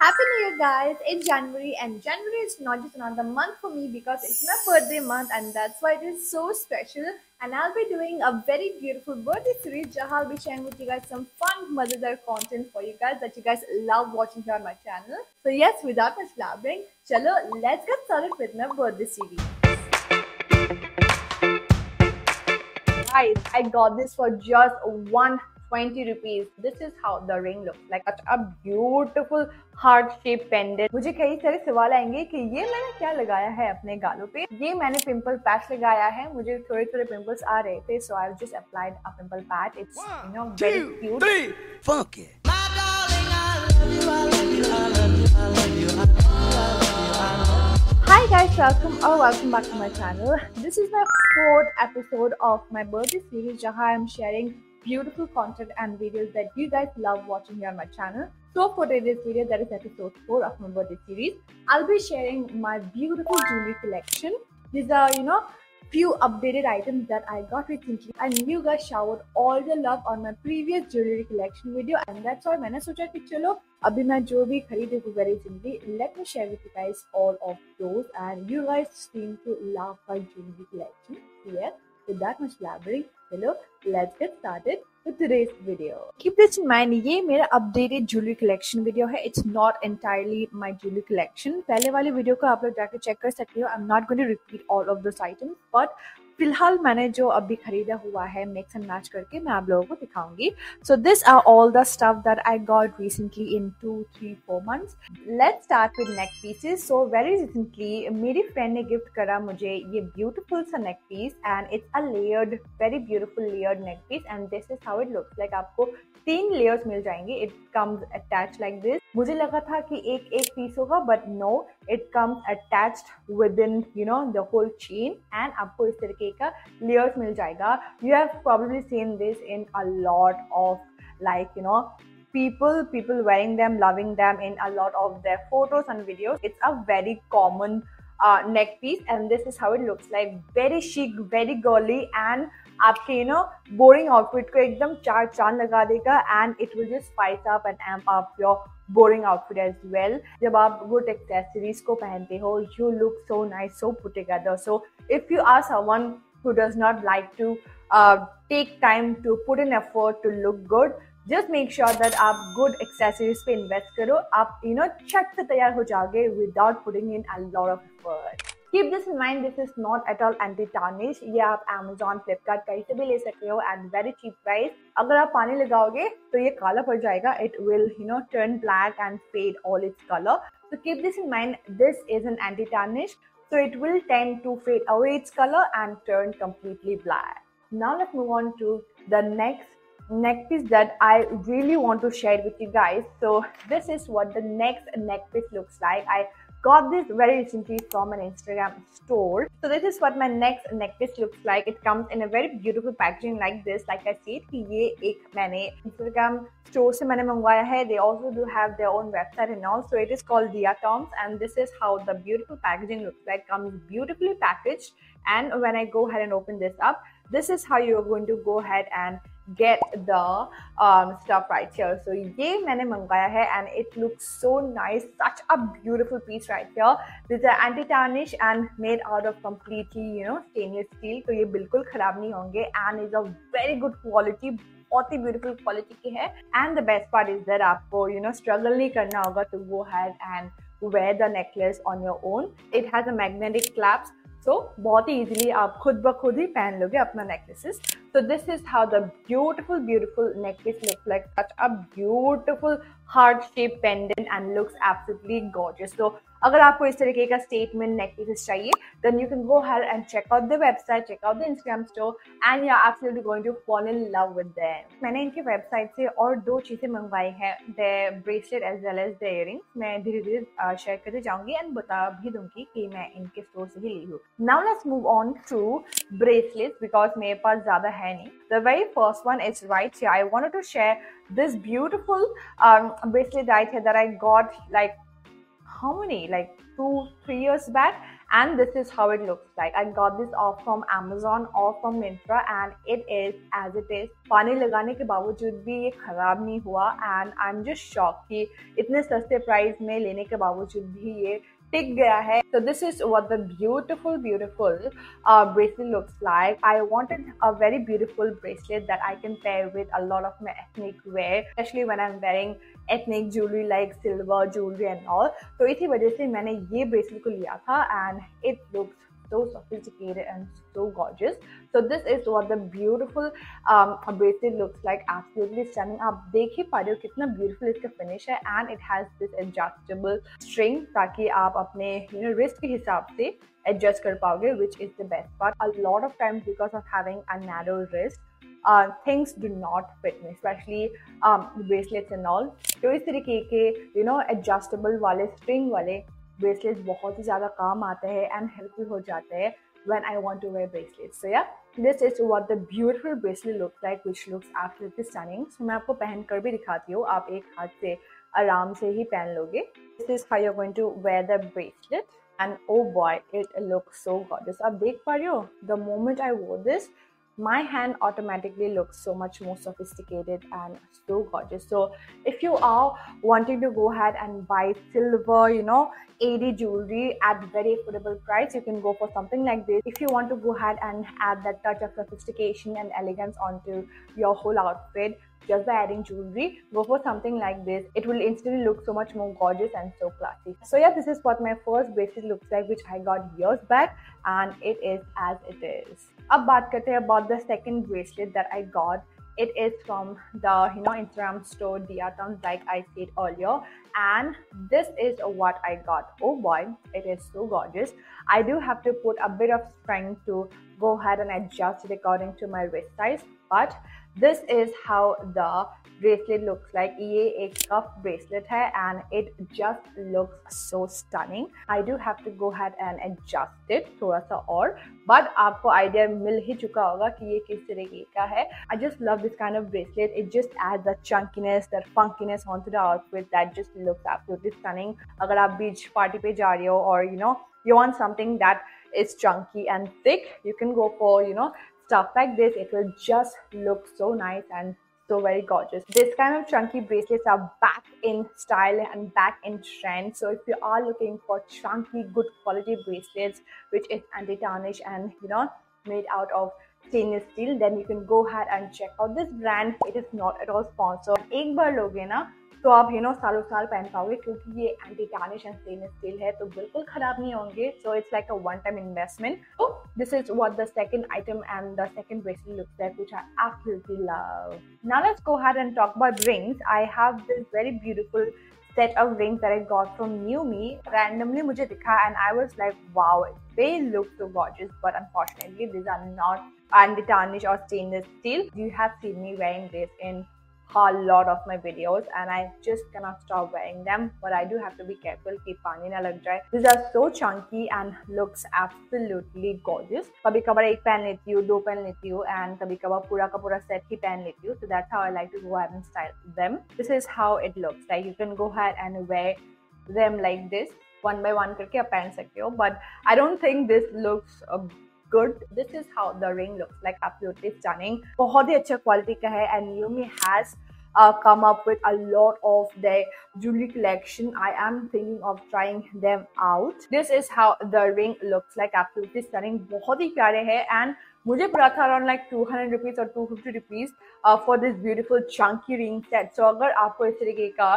Happy New Year, guys! It's January, and January is not just another month for me because it's my birthday month, and that's why it is so special. And I'll be doing a very beautiful birthday series where I'll be sharing with you guys some fun, mother content for you guys that you guys love watching here on my channel. So, yes, without much blabbering, chalo, let's get started with my birthday series. Guys, I got this for just 120 rupees. This is how the ring looks like. Such a beautiful heart shaped pendant. मुझे कई सारे सवाल आएंगे कि ये मैंने क्या लगाया है अपने गालों पे। ये मैंने पिंपल पैच लगाया है। मुझे थोड़े थोड़े पिंपल्स आ रहे थे, so I've just applied a pimple patch. It's very cute. 3, funky. Hi guys, welcome back to my channel. This is my fourth episode of my birthday series where I am sharing beautiful content and videos that you guys love watching here on my channel. So for today's video, that is episode 4 of my birthday series, I'll be sharing my beautiful jewelry collection. These are, few updated items that I got recently, and you guys showered all the love on my previous jewelry collection video, and that's why मैंने सोचा कि चलो अभी मैं जो भी खरीदी हूँ very recently, let me share with you guys all of those, and you guys seem to love my jewelry collection. Yes, with that much blabbering, hello, let's get started with today's video. Keep this in mind, ये मेरा updated jewelry collection video है. It's not entirely my jewelry collection. पहले वाले video को आप लोग जाके check कर सकते हो. I'm not going to repeat all of those items, but फिलहाल मैंने जो अभी खरीदा हुआ है मिक्स एंड मैच करके मैं आप लोगों को दिखाऊंगी. So these are all the stuff that I got recently in 2, 3, 4 months. Let's start with neck pieces. So very recently मेरी friend ने gift करा मुझे ये beautiful सा neck piece, and it's a layered, very beautiful layered neck piece, and this is how it looks like. आपको 3 layers मिल जाएंगे. It comes attached like this. मुझे लगा था कि एक पीस होगा, but no, it comes attached within the whole chain, and आपको इस तरीके का layers मिल जाएगा. You have probably seen this in a lot of people wearing them, loving them in a lot of their photos and videos. It's a very common neck piece, and this is how it looks like. Very chic, very girly, and आपके boring outfit को एकदम चार चांद लगा देगा, and it will just spice up and amp up your boring outfit as well. जब आप good accessories को पहनते हो, you look so nice, so put together. So if you are someone who does not like to take time to put in effort to look good, just make sure that आप good accessories पे invest करो. आप छट से तैयार हो जाओगे without putting in a lot of effort. Keep this in mind, this is not at all anti-tarnish. ये आप Amazon, Flipkart कहीं से भी ले सकते हो at very cheap price. अगर आप पानी लगाओगे तो ये काला पड़ जाएगा. It will turn black and fade all its color. So keep this in mind, this is an anti-tarnish. So it will tend to fade away its color and turn completely black. Now let's move on to the next neck piece that I really want to share with you guys. So this is what the next neck piece looks like. I got this very recently from an Instagram store. So this is what my next neck piece looks like. It comes in a very beautiful packaging like this. Like I said कि ये एक मैंने Instagram store से मैंने मंगवाया है. They also do have their own website and all. So it is called Diatoms, and this is how the beautiful packaging looks like. Comes beautifully packaged, and when I go ahead and open this up, this is how you're going to go ahead and get the stuff right here. So ये मैंने मंगवाया है, and it looks so nice. Such a beautiful piece right here. These are anti-tarnish and made out of completely stainless steel. तो ये बिल्कुल खराब नहीं होंगे, and is of very good quality. बहुत ही beautiful quality के है. And the best part is that आपको struggle नहीं करना होगा to go ahead and wear the necklace on your own. It has a magnetic clasp. So बहुत ही easily आप खुद ब खुद ही पहन लोगे अपना necklaces. So this is how the beautiful necklace looks like. Such a beautiful heart shaped pendant and looks absolutely gorgeous. So अगर आपको इस तरीके का statement necklaces चाहिए, then you can go ahead and check out the website, check out the Instagram store, and you're absolutely going to fall in love with them. मैंने इनकी website से और 2 चीजें मंगवाई हैं, their bracelet as well as their earrings. मैं धीरे-धीरे share करते जाऊंगी and बता भी दूंगी कि मैं इनके store से ही ली हूँ. Now let's move on to bracelets because मेरे पास ज़्यादा है नहीं. The very first one is right here. I wanted to share this beautiful bracelet right here that I got like how many, like 2-3 years back, and this is how it looks like. I got this off from Amazon or from Myntra and it is as it is. पानी लगाने के बावजूद भी ये खराब नहीं हुआ and I'm just shocked कि इतने सस्ते प्राइस में लेने के बावजूद भी ये टिक गया है. So this is what the beautiful bracelet looks like. I wanted a very beautiful bracelet that I can pair with a lot of my ethnic wear, especially when I'm wearing ethnic jewelry like silver jewelry and all. तो इसी वजह से मैंने ये bracelet को लिया था and it looks so sophisticated and so gorgeous. So this is what the beautiful bracelet looks like. Absolutely stunning. आप देख ही पा रहे हो कितना beautiful इसका finish है and it has this adjustable string ताकि आप अपने wrist के हिसाब से adjust कर पाओगे, which is the best part. A lot of times because of having a narrow wrist, things do not fit me, especially bracelets and all. तो इस तरीके के adjustable वाले string वाले bracelets बहुत ही ज़्यादा काम आते हैं and helpful हो जाते हैं when I want to wear bracelets. So yeah, this is what the beautiful bracelet looks like, which looks absolutely stunning. So मैं आपको पहन कर भी दिखाती हूँ, आप एक हाथ से आराम से ही पहन लोगे. This is how you're going to wear the bracelet and oh boy, it looks so gorgeous. आप देख पा रहे हो, the moment I wore this, my hand automatically looks so much more sophisticated and so gorgeous. So if you are wanting to go ahead and buy silver, AD jewelry at very affordable price, you can go for something like this. If you want to go ahead and add that touch of sophistication and elegance onto your whole outfit just by adding jewelry, go for something like this. It will instantly look so much more gorgeous and so classy. So yeah, this is what my first bracelet looks like, which I got years back, and it is as it is. अब बात करते हैं about the second bracelet that I got. It is from the Instagram store Diatoms, like I said earlier, and this is what I got. Oh boy, it is so gorgeous. I do have to put a bit of strength to go ahead and adjust it according to my wrist size, but this is how the bracelet looks like. ये एक cuff bracelet है and it just looks so stunning. I do have to go ahead and adjust it थोड़ा सा और, but आपको idea मिल ही चुका होगा कि ये किस तरीके का है. I just love this kind of bracelet. It just adds that chunkiness, that funkiness onto the outfit that just looks absolutely stunning. अगर आप beach party पे जा रहे हो or you want something that is chunky and thick, you can go for stuff like this. It will just look so nice and so very gorgeous. This kind of chunky bracelets are back in style and back in trend. So if you are looking for chunky, good quality bracelets which is anti-tarnish and made out of stainless steel, then you can go ahead and check out this brand. It is not at all sponsored. एक बार लोगे ना तो आप सालों साल पहन पाओगे क्योंकि ये anti tarnish and stainless steel है, तो बिल्कुल खराब नहीं होंगे. So it's like a one time investment. So this is what the second item and the second bracelet looks like, which I absolutely love. Now let's go ahead and talk about rings. I have this very beautiful set of rings that I got from New Me. Randomly मुझे दिखा and I was like, wow, they look so gorgeous, but unfortunately these are not anti-tarnish or stainless steel. You have seen me wearing this in a lot of my videos and I just cannot stop wearing them, but I do have to be careful कि पानी ना लग जाए. These are so chunky and looks absolutely gorgeous. कभी कभार एक पहन लेती हूँ, दो पहन लेती हूँ and कभी कभार पूरा का पूरा set ही पहन लेती हूँ. So that's how I like to go ahead and style them. This is how it looks like. You can go ahead and wear them like this, one by one करके आप पहन सकते हो, but I don't think this looks good. This is how the ring looks like. Absolutely stunning. बहुत ही अच्छा quality का है and New Me has come up with a lot of their jewelry collection. I am thinking of trying them out. This is how the ring looks like. Absolutely stunning. बहुत ही प्यारे हैं and मुझे पड़ा था around like 200 rupees or 250 rupees for this beautiful chunky ring set. So अगर आपको इस तरीके का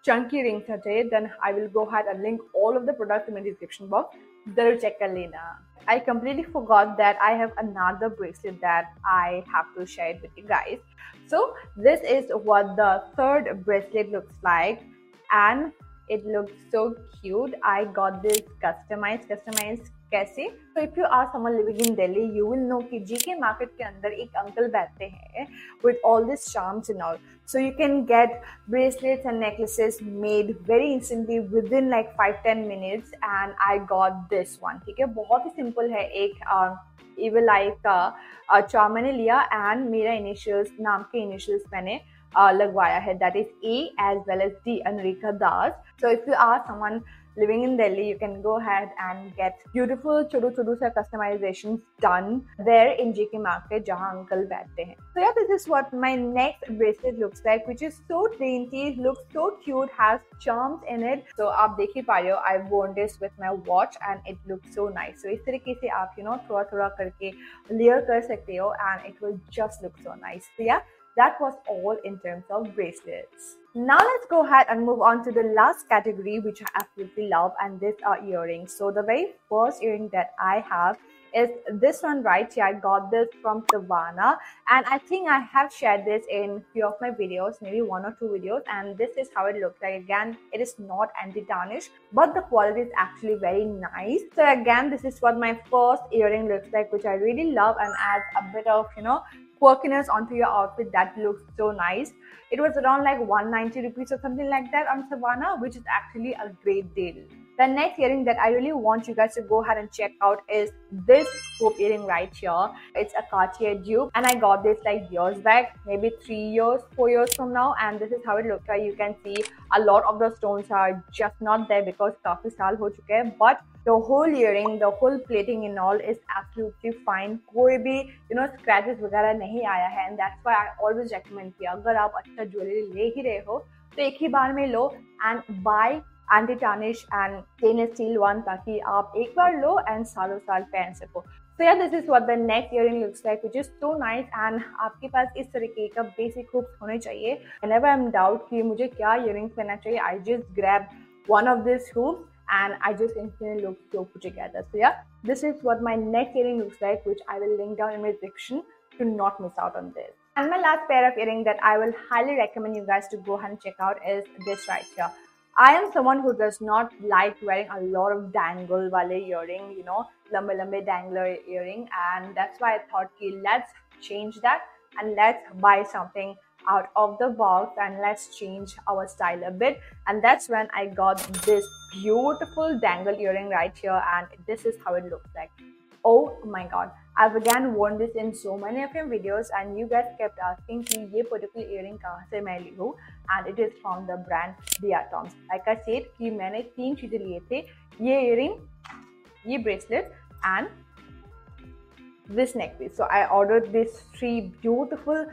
chunky ring set चाहिए, then I will go ahead and link all of the products in my description box. जरूर check कर लेना. I completely forgot that I have another bracelet that I have to share it with you guys. So this is what the third bracelet looks like and it looks so cute. I got this customized कैसे? So if you are someone living in Delhi, you will know कि GK market के अंदर एक uncle बैठते हैं with all these charms and all. So you can get bracelets and necklaces made very instantly within like 5-10 minutes and I got this one. ठीक है, बहुत ही simple है. एक Evil Eye का charm मैंने लिया and मेरा initials, नाम के initials मैंने लगवाया है, that is A as well as D, Anurika Das. So if you are someone living in Delhi, you can go ahead and get beautiful chodu sa customizations done there in JK Market, jahan uncle बैठते हैं. So yeah, this is what my next bracelet looks like, which is so dainty, looks so cute, has charms in it. So आप देख ही पा रहे हो, I worn this with my watch and it looks so nice. So इस तरीके से आप थोड़ा करके layer कर सकते हो and it will just look so nice. So yeah, that was all in terms of bracelets. Now let's go ahead and move on to the last category, which I absolutely love, and these are earrings. So the very first earring that I have is this one right here. I got this from Savannah, and I think I have shared this in few of my videos, maybe 1 or 2 videos, and this is how it looks like. Again, it is not anti-tarnish, but the quality is actually very nice. So again, this is what my first earring looks like, which I really love and adds a bit of quirkiness onto your outfit that looks so nice. It was around like 190 rupees or something like that on Savannah, which is actually a great deal. The next earring that I really want you guys to go ahead and check out is this hoop earring right here. It's a Cartier dupe, and I got this like years back, maybe 3 years, 4 years from now, and this is how it looks like. You can see a lot of the stones are just not there because काफी साल हो चुके हैं, but the whole earring, the whole plating and all is absolutely fine. कोई भी scratches वगैरह नहीं आया है, and that's why I always recommend कि अगर आप अच्छा ज्वेलरी ले ही रहे हो तो एक ही बार में लो and buy anti-tarnish and stainless steel one, ताकि आप एक बार लो and सालों साल पहन सको. So yeah, this is what the next earring looks like, which is so nice, and आपके पास इस तरीके का basic hoops होने चाहिए. Whenever I'm doubt कि मुझे क्या earrings पहनना चाहिए, I just grab one of these hoops and I just instantly look so put together. So yeah, this is what my next earring looks like, which I will link down in my description to not miss out on this. And my last pair of earring that I will highly recommend you guys to go ahead and check out is this right here. I am someone who does not like wearing a lot of dangle wale earring, lambe dangler earring, and that's why I thought, let's change that and let's buy something out of the box and let's change our style a bit. And that's when I got this beautiful dangle earring right here, and this is how it looks like. Oh my god, I've again worn this in so many of your videos, and you guys kept asking कि ये particular earring कहाँ से मैं ली हूँ, and it is from the brand Diatoms. Like I said कि मैंने 3 चीजें लिए थे, ये earring, ये bracelet and this necklace. So I ordered these 3 beautiful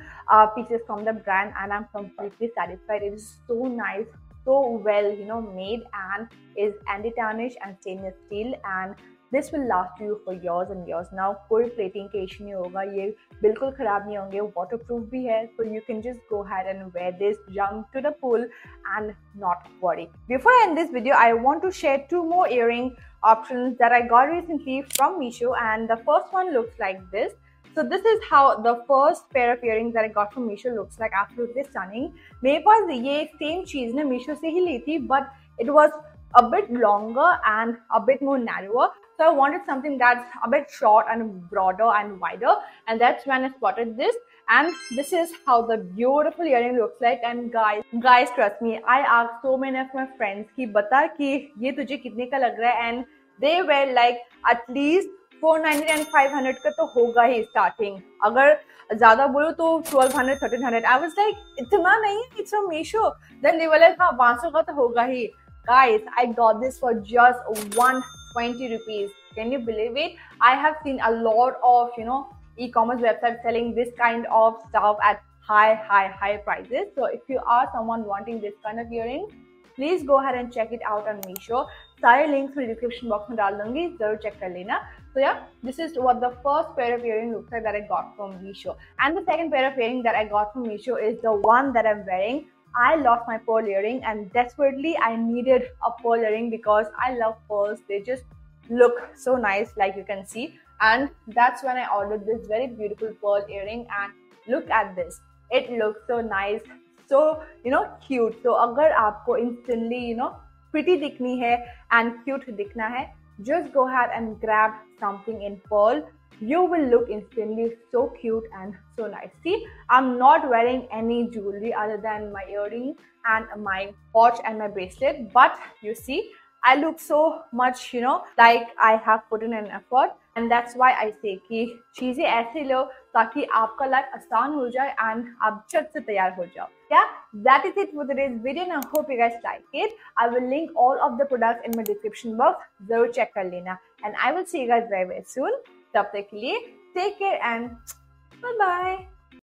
pieces from the brand, and I'm completely satisfied. It is so nice, so well made, and is anti-tarnish and stainless steel, and this will last you for years and years. Now कोई plating का issue नहीं होगा, ये बिल्कुल खराब नहीं होंगे, waterproof भी है, so you can just go ahead and wear this, jump to the pool and not worry. Before I end this video, I want to share 2 more earring options that I got recently from Meesho, and the first one looks like this. So this is how the first pair of earrings that I got from Meesho looks like. Absolutely stunning. मेरे पास ये same चीज ना Meesho से ही ली थी, but it was a bit longer and a bit more narrower. So I wanted something that's a bit short and broader and wider, and that's when I spotted this. And this is how the beautiful earring looks like. And guys, trust me, I asked so many of my friends कि बता कि ये तुझे कितने का लग रहा है, and they were like at least 490 and 500 का तो होगा ही starting. अगर ज़्यादा बोलो तो 1200, 1300. I was like, इतना नहीं, it's from Meesho. Then they were like, हाँ 500 का तो होगा ही. Guys, I got this for just 120 rupees. Can you believe it? I have seen a lot of e-commerce websites selling this kind of stuff at high prices. So if you are someone wanting this kind of earrings, please go ahead and check it out on Meesho. सारे links मैं description box में डाल दूंगी, जरूर check कर लेना. So yeah, this is what the first pair of earrings looks like that I got from Meesho. And the second pair of earrings that I got from Meesho is the one that I'm wearing. I lost my pearl earring, and desperately I needed a pearl earring because I love pearls. They just look so nice, like you can see. And that's when I ordered this very beautiful pearl earring, and look at this. It looks so nice, so cute. So अगर आपको instantly pretty दिखनी है and cute दिखना है, just go ahead and grab something in pearl. You will look instantly so cute and so nice. See, I'm not wearing any jewelry other than my earring and my watch and my bracelet, but you see, I look so much like I have put in an effort, and that's why I say कि चीजें ऐसे लो ताकि आपका life आसान हो जाए and आप झट से तैयार हो जाओ. Yeah, that is it for today's video and I hope you guys like it. I will link all of the products in my description box. जरूर check कर लेना. And I will see you guys very soon. तब तक के लिए take care and bye bye.